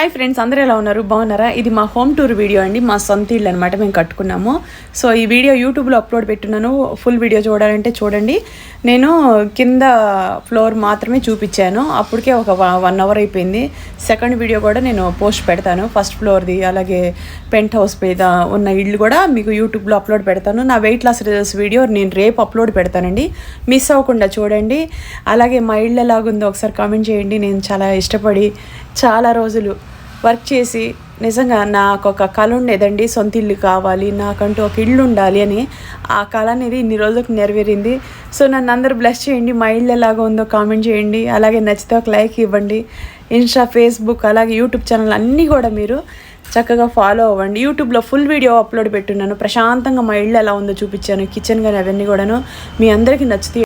Hi friends, అందరూ ఎలా ఉన్నారు? బాగున్నారా? ఇది మా హోమ్ టూర్ వీడియో అండి. మా సొంత ఇల్లు అనమాట, మేము కట్టుకున్నాము. సో ఈ వీడియో యూట్యూబ్లో అప్లోడ్ పెట్టున్నాను. ఫుల్ వీడియో చూడాలంటే చూడండి. నేను కింద ఫ్లోర్ మాత్రమే చూపించాను, అప్పటికే ఒక 1 అవర్ అయిపోయింది. సెకండ్ వీడియో కూడా నేను పోస్ట్ పెడతాను, ఫస్ట్ ఫ్లోర్ది, అలాగే పెంట్ హౌస్ మీద ఉన్న ఇల్లు కూడా మీకు యూట్యూబ్లో అప్లోడ్ పెడతాను. నా వెయిట్ లాస్ రిజల్ట్స్ వీడియో నేను రేపు అప్లోడ్ పెడతానండి, మిస్ అవ్వకుండా చూడండి. అలాగే మా ఇల్లు ఎలాగుందో ఒకసారి కామెంట్ చేయండి. నేను చాలా ఇష్టపడి చాలా రోజులు వర్క్ చేసి నిజంగా నాకు ఒక కళ ఉండేదండి, సొంత ఇల్లు కావాలి, నాకంటూ ఒక ఇల్లు ఉండాలి అని. ఆ కళ అనేది ఇన్ని రోజులకు నెరవేరింది. సో నన్ను అందరూ బ్లెస్ చేయండి. మా ఇల్లు ఎలాగో ఉందో కామెంట్ చేయండి. అలాగే నచ్చితే ఒక లైక్ ఇవ్వండి. ఇన్స్టా, ఫేస్బుక్, అలాగే యూట్యూబ్ ఛానల్ అన్నీ కూడా మీరు చక్కగా ఫాలో అవ్వండి. యూట్యూబ్లో ఫుల్ వీడియో అప్లోడ్ పెట్టున్నాను. ప్రశాంతంగా మా ఇల్లు ఎలా ఉందో చూపించాను, కిచెన్ కానీ అవన్నీ కూడాను మీ అందరికీ నచ్చుతాయి.